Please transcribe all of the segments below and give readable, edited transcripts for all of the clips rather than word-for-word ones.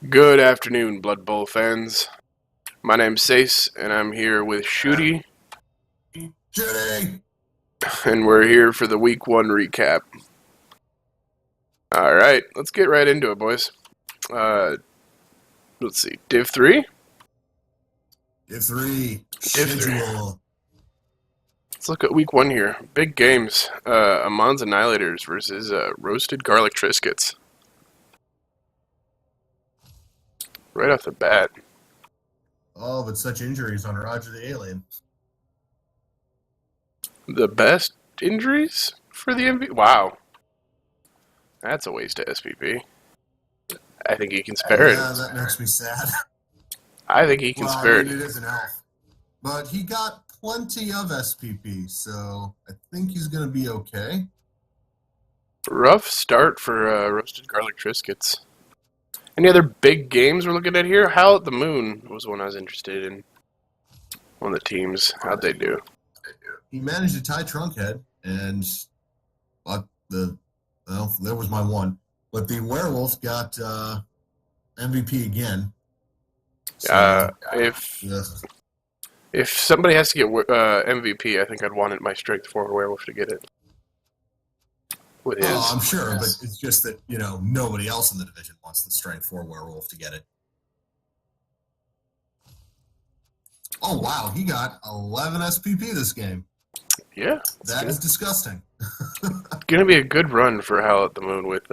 Good afternoon, Blood Bowl fans. My name's Sace, and I'm here with Shooty, Judy! and we're here for the Week 1 recap. Alright, let's get right into it, boys. Let's see, Div 3? Div 3. Div 3. Schedule. Let's look at Week 1 here. Big games. Amon's Annihilators versus Roasted Garlic Triscuits. Right off the bat. Oh, but such injuries on Roger the Alien. The best injuries for the MVP? Wow. That's a waste of SPP. I think he can spare it. Yeah, that makes me sad. I think he can spare it it. is an elf. But he got plenty of SPP, so I think he's going to be okay. Rough start for Roasted Garlic Triscuits. Any other big games we're looking at here? Howl at the Moon was one I was interested in. One of the teams. How'd they do? He managed to tie Trunkhead, and there was my one. But the Werewolf got MVP again. So, if somebody has to get MVP, I think I'd want it my Strength 4 Werewolf to get it. With his. Oh, I'm sure, but it's just that, nobody else in the division wants the Strength 4 Werewolf to get it. Oh, wow, he got 11 SPP this game. Yeah. That is disgusting. Gonna be a good run for Howl at the Moon with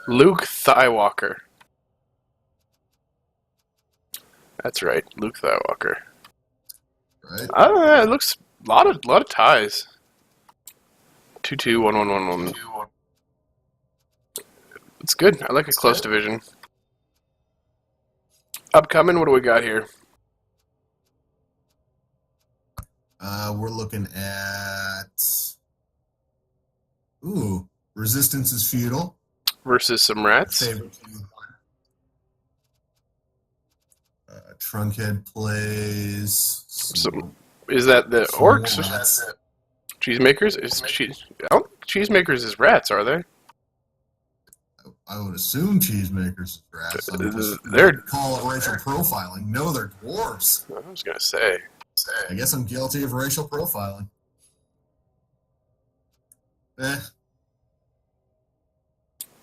Luke Thighwalker. That's right, Luke Thighwalker. Right. It looks a lot of ties. 2-2, 1-1, 1-1. It's good. I like a close division. Upcoming, what do we got here? We're looking at Resistance is Feudal Versus some rats. Trunkhead plays. Is that the orcs? Cheesemakers? Cheesemakers is rats, are they? I would assume Cheesemakers is rats. They're call it racial profiling. No, they're dwarves. I was gonna say. I guess I'm guilty of racial profiling.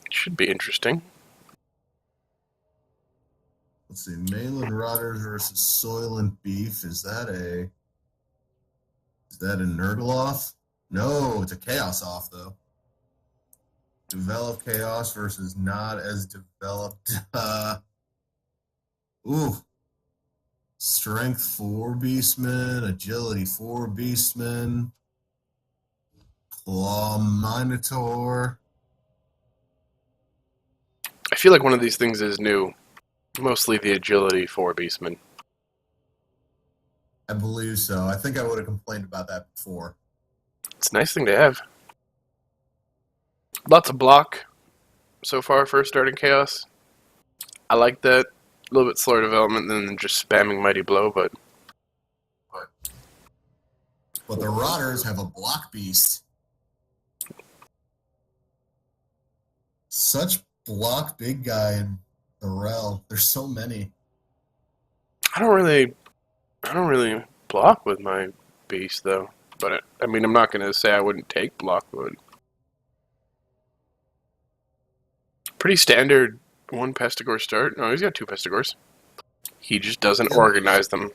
Should be interesting. Let's see. Mainland Rotters versus Soylent Beef. Is that a Nurgloth? No, it's a Chaos off, though. Developed Chaos versus not as developed. Strength 4 Beastmen, Agility 4 Beastmen, Claw Minotaur. I feel like one of these things is new. Mostly the Agility 4 Beastmen. I believe so. I think I would have complained about that before. It's a nice thing to have. Lots of block so far for starting Chaos. I like that. A little bit slower development than just spamming Mighty Blow, but the Rotters have a block beast. Such block big guy in the REL. There's so many. I don't really block with my beast though. But I'm not gonna say I wouldn't take block, but pretty standard. One Pestigore start. No, he's got 2 Pestigores. He just doesn't organize them.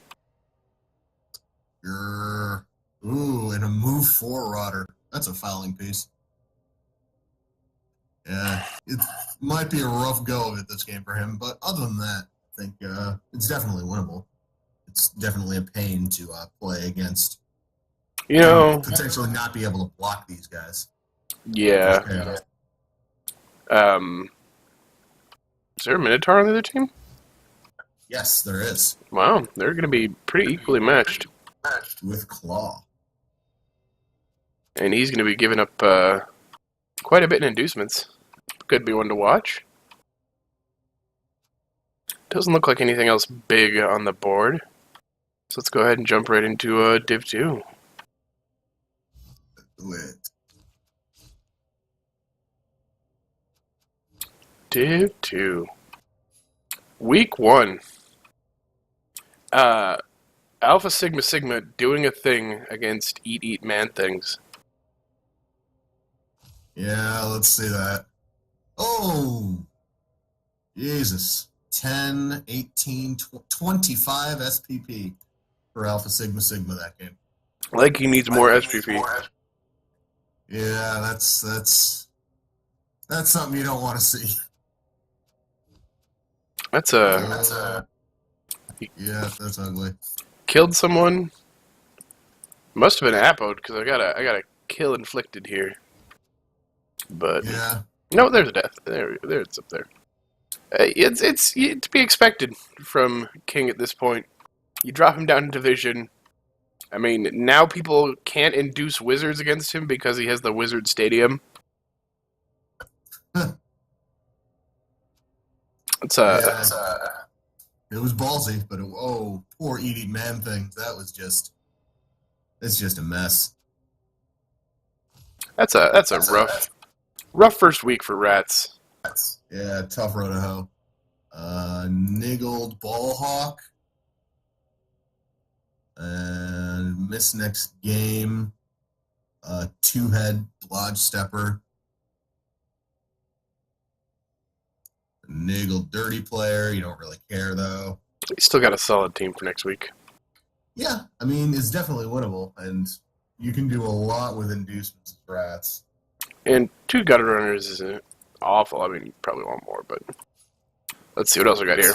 And a move 4 Rotter. That's a fouling piece. Yeah, it might be a rough go of it this game for him, but other than that, I think it's definitely winnable. It's definitely a pain to play against. Potentially not be able to block these guys. Yeah. Is there a Minotaur on the other team? Yes, there is. Wow, they're going to be pretty equally matched. With Claw. And he's going to be giving up quite a bit in inducements. Could be one to watch. Doesn't look like anything else big on the board. So let's go ahead and jump right into Div 2. Div 2. Week 1. Alpha Sigma Sigma doing a thing against Eat Man Things. Yeah, let's see that. Oh, Jesus. 10, 18, 25 SPP for Alpha Sigma Sigma that game. Like he needs more SPP. Yeah, that's something you don't want to see. That's yeah, that's ugly. Killed someone. Must have been Apoed because I got a kill inflicted here. But yeah, no, there's a death. There it's up there. It's to be expected from King at this point. You drop him down in division. I mean, now people can't induce wizards against him because he has the wizard stadium. It's it was ballsy, but poor Eating Man Things. It's just a mess. That's a rough first week for rats. Yeah, tough row to hoe. Niggled Ballhawk. And miss next game. Two-head Lodge Stepper. Niggled Dirty Player. You don't really care, though. You still got a solid team for next week. Yeah, I mean, it's definitely winnable, and you can do a lot with inducements as rats. And 2 gutter runners isn't awful. I mean, you probably want more, but let's see what else we got here.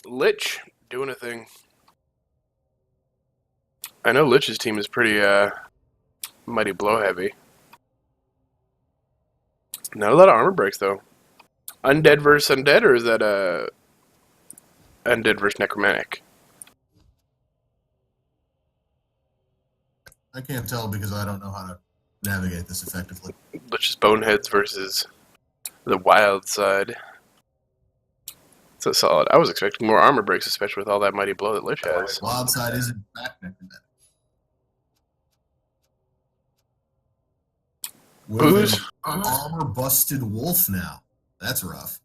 Lich doing a thing. I know Lich's team is pretty mighty blow heavy. Not a lot of armor breaks though. Undead versus undead, or is that undead versus necromantic? I can't tell because I don't know how to navigate this effectively. Lich's boneheads versus the wild side. It's a solid. I was expecting more armor breaks, especially with all that mighty blow that Lich has. Wild side is in fact necromantic. Booze? Armor busted wolf now. That's rough.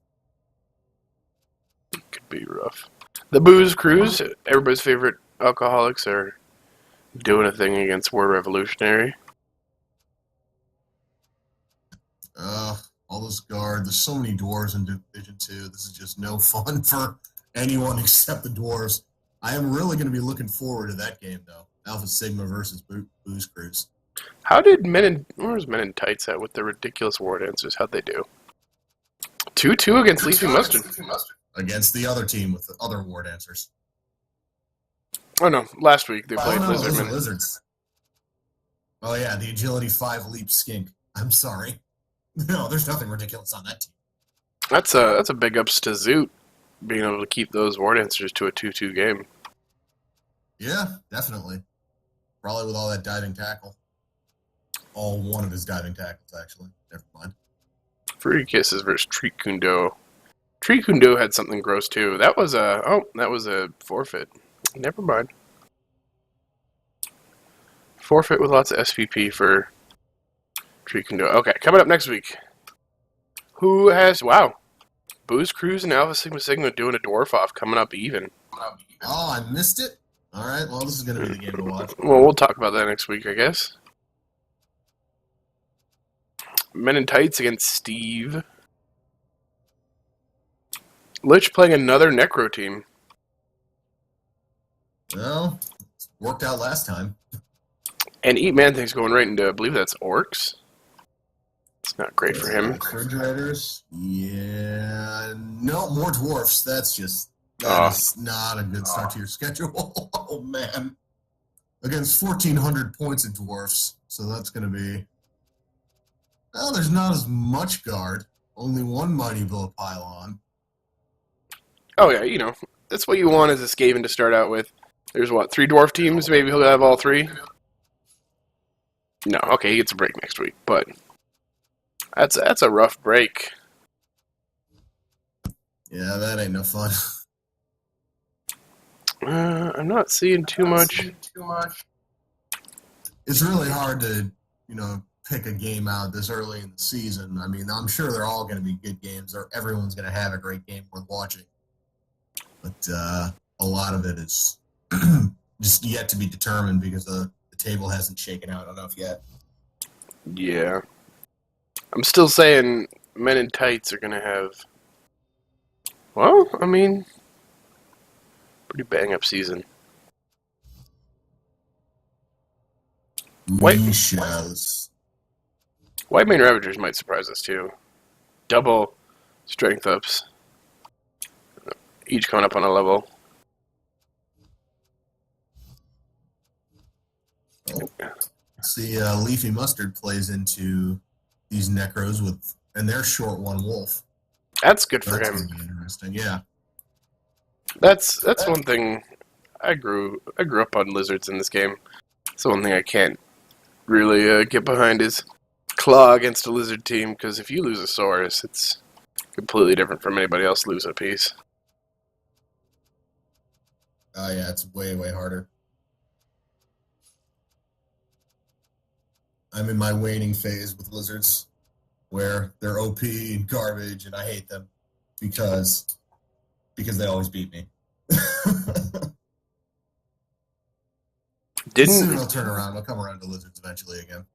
Could be rough. The booze crews, everybody's favorite alcoholics, are doing a thing against War Revolutionary. All this guard. There's so many dwarves in Division 2. This is just no fun for anyone except the dwarves. I am really going to be looking forward to that game, though. Alpha Sigma versus Booze Crews. How did where was Men in Tights at with the ridiculous war dancers? How'd they do? 2-2 against Leafing Mustard. Against the other team with the other war dancers. Oh no, last week they played Lizardmen. Lizards. Oh yeah, the Agility 5 Leap Skink. I'm sorry. No, there's nothing ridiculous on that team. That's a big ups to Zoot being able to keep those war dancers to a 2-2 game. Yeah, definitely. Probably with all that diving tackle. All one of his diving tackles, actually. Never mind. Free Kisses versus Treat Kundo. Treat Kundo had something gross too. That was a forfeit. Never mind. Forfeit with lots of SPP for Treat Kundo. Okay, coming up next week. Who has Booze Crews and Alpha Sigma Sigma doing a dwarf off coming up even. Oh, I missed it? Alright, well this is gonna be the game to watch. Well, we'll talk about that next week, I guess. Men in Tights against Steve. Lich playing another Necro team. Well, it worked out last time. And Eat Man Thing's going right into, I believe that's Orcs. It's not great for him. Refrigerators? Yeah. No, more dwarfs. That's not a good start to your schedule. Oh, man. Against 1,400 points in dwarfs. So that's going to be... Well, there's not as much guard. Only one Mighty Blow pylon. Oh, yeah, that's what you want as a Skaven to start out with. There's 3 dwarf teams? Maybe he'll have all 3? No, okay, he gets a break next week, but that's a rough break. Yeah, that ain't no fun. I'm not seeing too much. It's really hard to, pick a game out this early in the season. I mean, I'm sure they're all going to be good games, or everyone's going to have a great game worth watching. But a lot of it is just yet to be determined because the table hasn't shaken out enough yet. Yeah. I'm still saying Men in Tights are going to have, well, I mean, pretty bang-up season. White Mane Ravagers might surprise us, too. Double strength ups. Each coming up on a level. See, Leafy Mustard plays into these Necros and they're short one wolf. That's good for him. That's gonna be interesting, yeah. That's one thing. I grew up on lizards in this game. It's the one thing I can't really get behind is claw against a lizard team, because if you lose a Saurus, it's completely different from anybody else losing a piece. Oh yeah, it's way, way harder. I'm in my waning phase with lizards, where they're OP and garbage, and I hate them because they always beat me. Soon I'll turn around. I'll come around to lizards eventually again.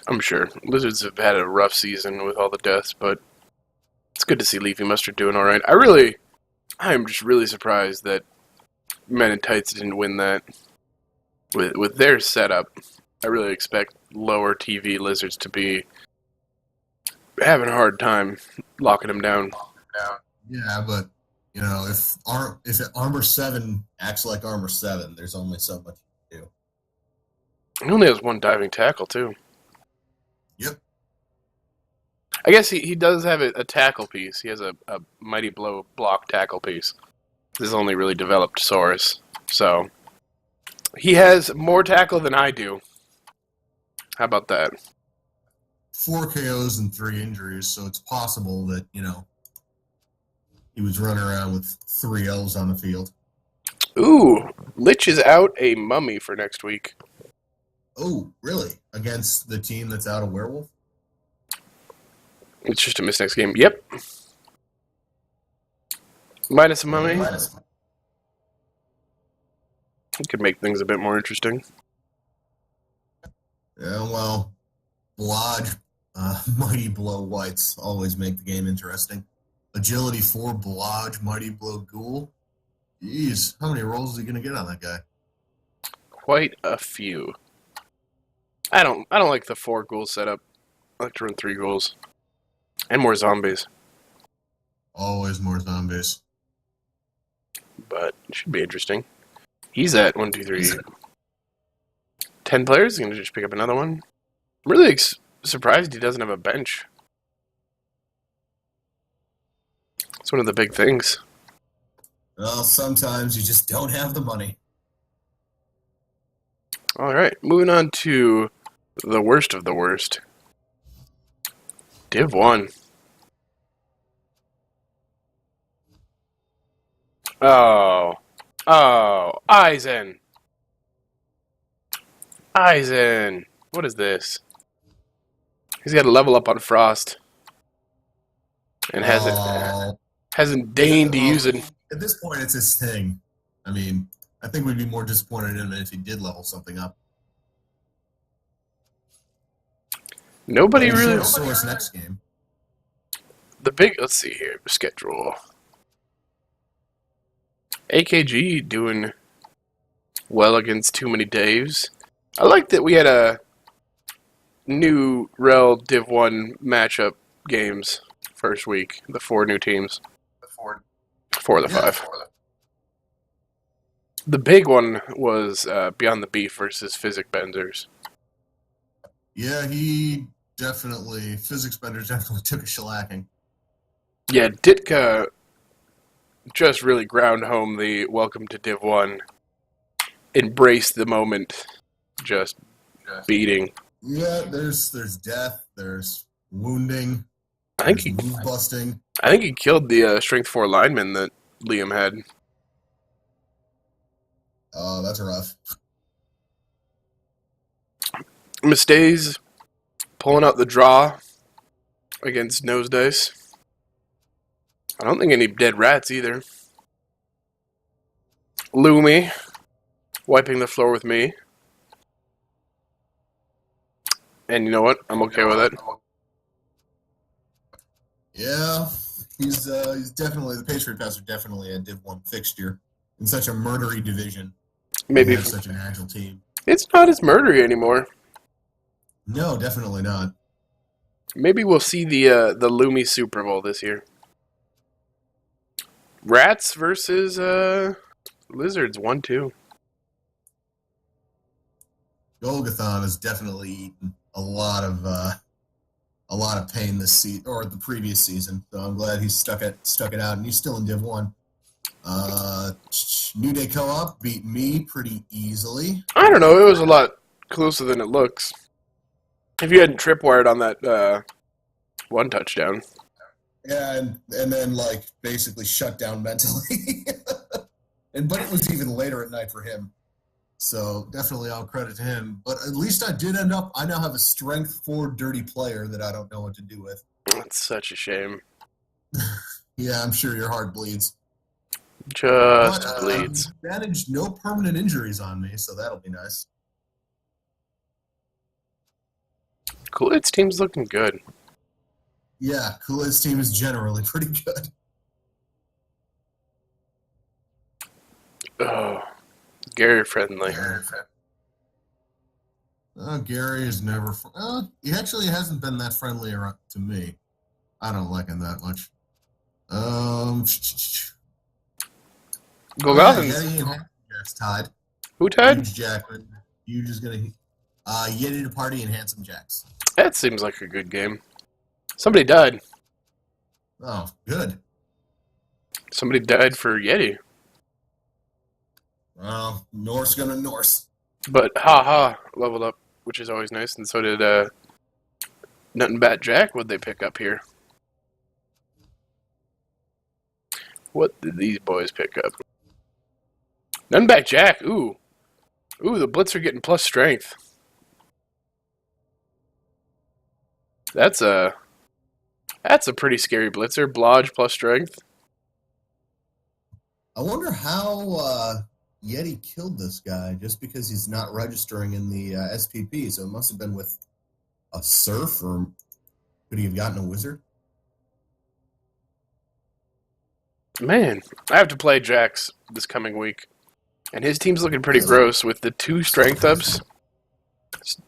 I'm sure. Lizards have had a rough season with all the deaths, but it's good to see Leafy Mustard doing all right. I'm just really surprised that Men in Tights didn't win that. With their setup, I really expect lower TV lizards to be having a hard time locking them down. Yeah, but you know, if Armor 7 acts like Armor 7, there's only so much you can do. He only has one diving tackle, too. Yep. I guess he does have a tackle piece. He has a Mighty Blow block tackle piece. This is only really developed Saurus, so he has more tackle than I do. How about that? 4 KOs and 3 injuries, so it's possible that, you know, he was running around with 3 L's on the field. Ooh, Lich is out a mummy for next week. Oh, really? Against the team that's out a werewolf? It's just a miss next game. Yep. Minus a mummy. It could make things a bit more interesting. Yeah, well, Blodge, Mighty Blow Whites always make the game interesting. Agility 4 Blodge, Mighty Blow Ghoul. Jeez, how many rolls is he going to get on that guy? Quite a few. I don't like the 4 ghoul setup. I like to run 3 ghouls. And more zombies. Always more zombies. But it should be interesting. He's at 1, 2, 3, 10 players. He's going to just pick up another one. I'm really surprised he doesn't have a bench. It's one of the big things. Well, sometimes you just don't have the money. Alright, moving on to the worst of the worst. Div 1. Oh, Eisen. What is this? He's got to level up on Frost. And hasn't deigned to use it. At this point, it's his thing. I mean, I think we'd be more disappointed in him if he did level something up. Nobody really. Source next game. Let's see here, schedule. AKG doing well against too many Daves. I like that we had a new REL Div 1 matchup games first week. The 4 new teams. 4 of the 5. The big one was Beyond the Beef versus Physic Benders. Yeah, Physics Benders definitely took a shellacking. Yeah, Ditka just really ground home the welcome to Div 1. Embrace the moment. Just beating. Yeah, there's death, there's wounding, move busting. I think he killed the Strength 4 lineman that Liam had. Oh, that's rough. Mistays Pulling out the draw against Nose Dice. I don't think any dead rats either. Loomy wiping the floor with me. And you know what? I'm okay with it. Yeah, he's definitely, the Patriot Pass are definitely a Div 1 fixture in such a murdery division. Maybe they have such an agile team. It's not as murdery anymore. No, definitely not. Maybe we'll see the Loomy Super Bowl this year. Rats versus Lizards 1-2. Golgathon has definitely eaten a lot of pain this season, or the previous season. So I'm glad he stuck it out, and he's still in Div 1. New Day Co-op beat me pretty easily. I don't know. It was a lot closer than it looks. If you hadn't tripwired on that one touchdown. Yeah, and then like basically shut down mentally. But it was even later at night for him. So definitely all credit to him. But at least I now have a strength 4 dirty player that I don't know what to do with. That's such a shame. Yeah, I'm sure your heart bleeds. Just bleeds. Managed no permanent injuries on me, so that'll be nice. Kool-Aid's team's looking good. Yeah, Kool-Aid's team is generally pretty good. Oh, Gary friendly. Gary is never... he actually hasn't been that friendly to me. I don't like him that much. Golgothan's tied. Who tied? Huge Jackman. Huge is gonna Yeti to party and Handsome Jacks. That seems like a good game. Somebody died. Oh, good. Somebody died for Yeti. Well, Norse gonna Norse. But Ha leveled up, which is always nice, and so did Nothing Bat Jack. What'd they pick up here? What did these boys pick up? Nothing Bat Jack. Ooh, the Blitzer getting plus strength. That's a pretty scary Blitzer. Blodge plus strength. I wonder how Yeti killed this guy just because he's not registering in the SPP. So it must have been with a Surf, or could he have gotten a Wizard? Man, I have to play Jax this coming week. And his team's looking pretty gross with the 2 strength ups.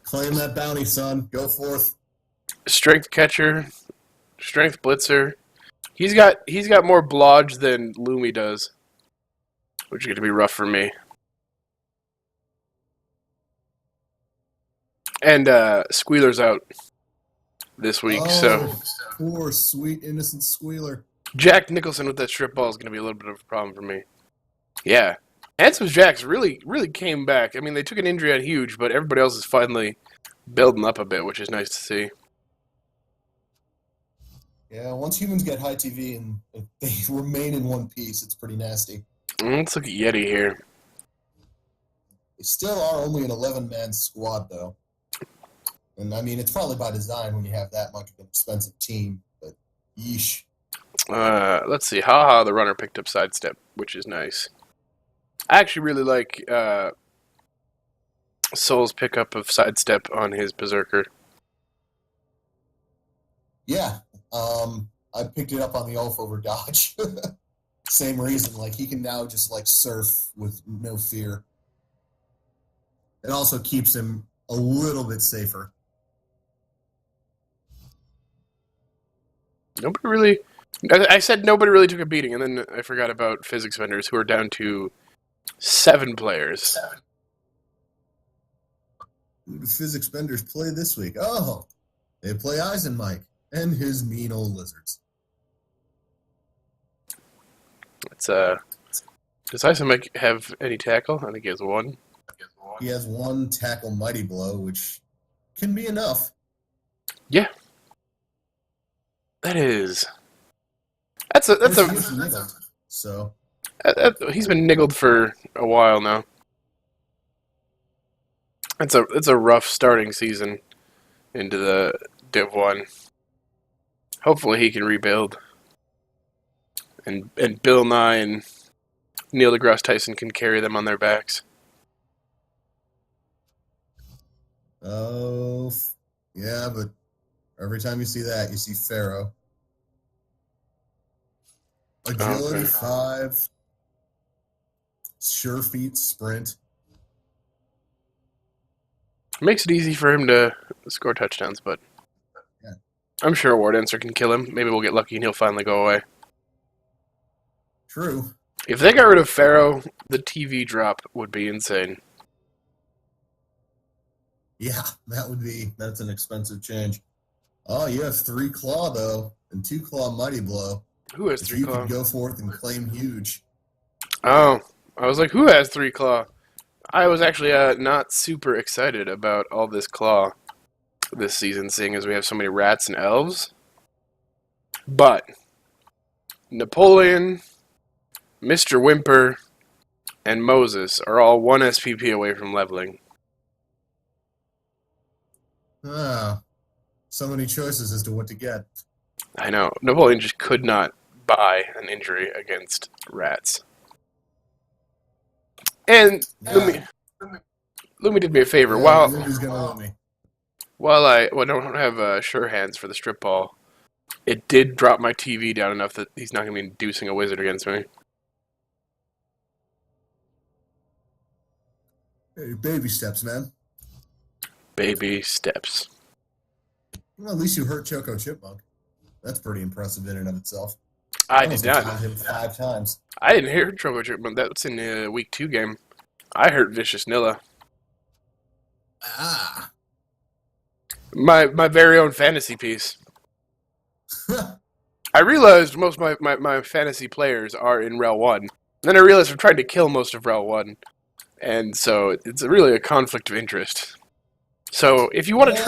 Claim that bounty, son. Go forth. Strength catcher, strength blitzer. He's got more blodge than Loomy does, which is going to be rough for me. And Squealer's out this week, so poor sweet innocent Squealer. Jack Nicholson with that strip ball is going to be a little bit of a problem for me. Yeah, Handsome Jacks really came back. I mean, they took an injury on Huge, but everybody else is finally building up a bit, which is nice to see. Yeah, once humans get high TV and they remain in one piece, it's pretty nasty. Let's look at Yeti here. They still are only an 11-man squad, though. And, I mean, it's probably by design when you have that much of an expensive team, but yeesh. Let's see. Ha, the runner picked up sidestep, which is nice. I actually really like Soul's pickup of sidestep on his Berserker. Yeah. I picked it up on the Ulf over Dodge. Same reason. Like, he can now just, like, surf with no fear. It also keeps him a little bit safer. Nobody really... I said nobody really took a beating, and then I forgot about Physics Vendors, who are down to 7 players. Who do Physics Vendors play this week? Oh, they play Eisenmike and his mean old lizards. It's does Eisenmike have any tackle? I think he has 1. He has 1 tackle mighty blow, which can be enough. Yeah. That's he's been niggled for a while now. It's a rough starting season into the Div 1. Hopefully he can rebuild. And Bill Nye and Neil deGrasse Tyson can carry them on their backs. Oh, yeah, but every time you see that, you see Pharaoh. Agility 5. Sure feet sprint. Makes it easy for him to score touchdowns, but yeah. I'm sure a Ward answer can kill him. Maybe we'll get lucky and he'll finally go away. True. If they got rid of Pharaoh, the TV drop would be insane. Yeah, that's an expensive change. Oh, you have 3 claw, though, and 2 claw mighty blow. Who has 3 claw? You could go forth and claim huge. Oh, I was like, who has 3 claw? I was actually not super excited about all this claw this season, seeing as we have so many rats and elves. But Napoleon, Mr. Whimper, and Moses are all 1 SPP away from leveling. Ah, so many choices as to what to get. I know. Napoleon just could not buy an injury against rats. And Lumi did me a favor. Yeah, Lumi's gonna Lumi. While I don't have sure hands for the strip ball, it did drop my TV down enough that he's not going to be inducing a wizard against me. Hey, baby steps, man. Baby steps. Well, at least you hurt Choco Chipmunk. That's pretty impressive in and of itself. I did not. Him 5 times. I didn't hear Choco Chipmunk. That's in the week 2 game. I heard Vicious Nilla. Ah. My very own fantasy piece. I realized most of my fantasy players are in REL 1. Then I realized I'm trying to kill most of REL 1. And so it's really a conflict of interest. So if you want to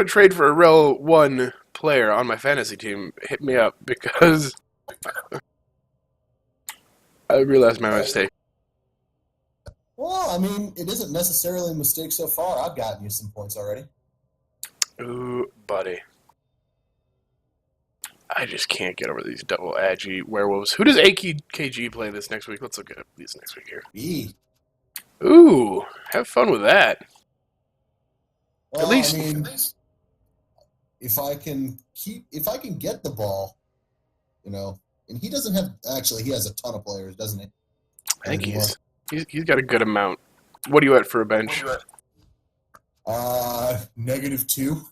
trade for a REL 1 player on my fantasy team, hit me up because I realized my mistake. Well, I mean, it isn't necessarily a mistake so far. I've gotten you some points already. Ooh, buddy. I just can't get over these double agi werewolves. Who does AKG play this next week? Let's look at these next week here. Me. Ooh, have fun with that. Well, at least, if I can get the ball, and he doesn't have. Actually, he has a ton of players, doesn't he? I think he's got a good amount. What are you at for a bench? -2.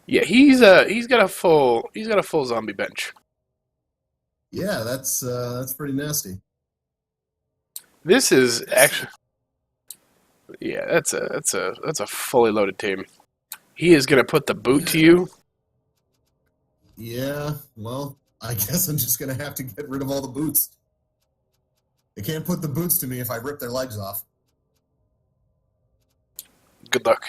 Yeah, he's got a full zombie bench. Yeah, that's pretty nasty. This is actually, yeah, that's a fully loaded team. He is gonna put the boot to you. Yeah, well, I guess I'm just gonna have to get rid of all the boots. They can't put the boots to me if I rip their legs off. Good luck.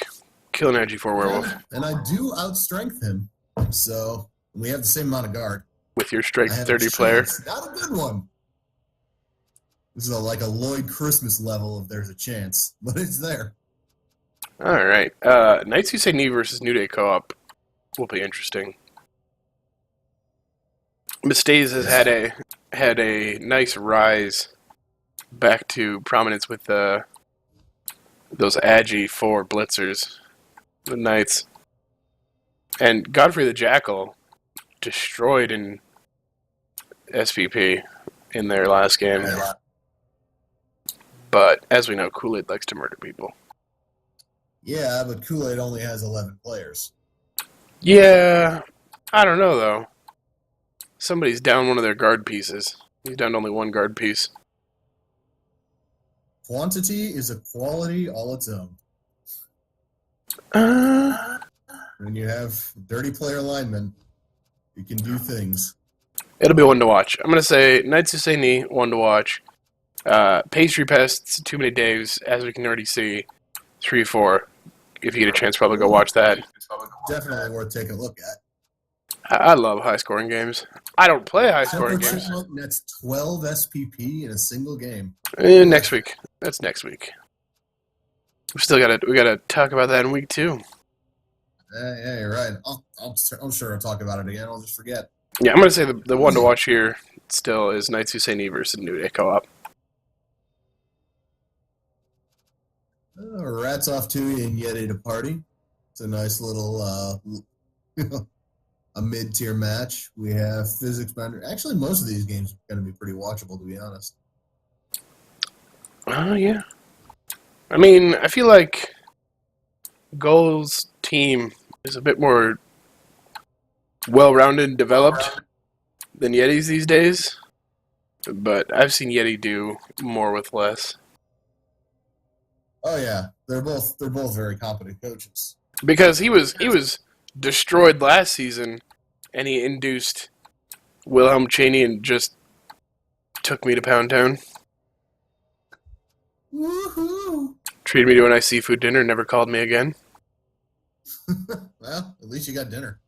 Kill an Agi4 werewolf. And I do outstrength him, so we have the same amount of guard. With your strength 30 player. Not a good one. This is like a Lloyd Christmas level if there's a chance, but it's there. All right. Knights Who Say Knee versus New Day co-op will be interesting. Mistays has had a nice rise back to prominence with those Agi4 blitzers, the Knights. And Godfrey the Jackal destroyed in SPP in their last game. But as we know, Kool-Aid likes to murder people. Yeah, but Kool-Aid only has 11 players. Yeah, I don't know though. Somebody's down one of their guard pieces. He's down to only 1 guard piece. Quantity is a quality all its own. When you have dirty player alignment, you can do things. It'll be one to watch. I'm going to say Knights Who Say Knee, one to watch. Pastry Pests, Too Many Daves, as we can already see, 3-4. If you get a chance, probably go watch that. Definitely worth taking a look at. I love high-scoring games. I don't play high-scoring games. That's 12 SPP in a single game. Next week. That's next week. We gotta talk about that in week 2. Yeah, you're right. I'm sure I'll talk about it again. I'll just forget. Yeah, I'm gonna say the one to watch here still is Knights Husseini versus New Day co-op. Rats off to and Yeti to party. It's a nice little a mid-tier match. We have Physics Bender. Actually, most of these games are going to be pretty watchable, to be honest. Oh, yeah. I mean, I feel like Goal's team is a bit more well-rounded and developed than Yeti's these days. But I've seen Yeti do more with less. Oh yeah, they're both very competent coaches. Because he was destroyed last season, and he induced Wilhelm Chaney and just took me to Pound Town. Woohoo! Treated me to a nice seafood dinner, never called me again. Well, at least you got dinner.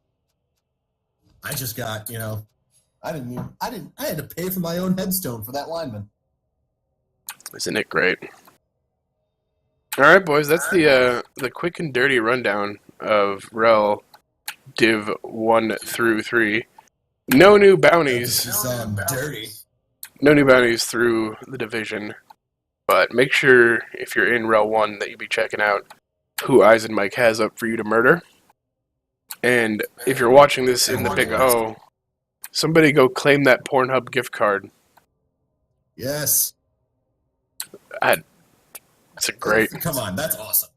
I just got, I had to pay for my own headstone for that lineman. Isn't it great? All right, boys, that's the quick and dirty rundown of REL Div 1 through 3. No new bounties. Dirty. No new bounties through the division. But make sure, if you're in REL 1, that you be checking out who Eyes and Mike has up for you to murder. And if you're watching this in the Big O, somebody go claim that Pornhub gift card. Yes. That's a great... Come on, that's awesome.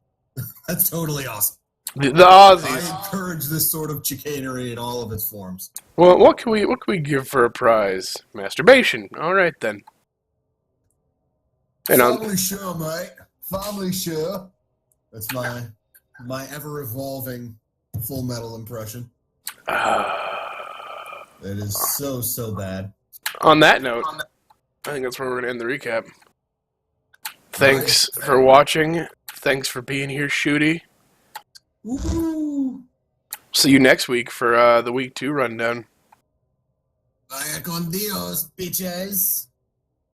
That's totally awesome. The Aussies. I encourage this sort of chicanery in all of its forms. Well, what can we give for a prize? Masturbation. All right, then. Family show, mate. Family show. That's my ever-evolving Full Metal impression. It is so bad. On that note, I think that's where we're going to end the recap. Thanks for watching. Thanks for being here, Shooty. Woo! See you next week for the week 2 rundown. Vaya con Dios, bitches.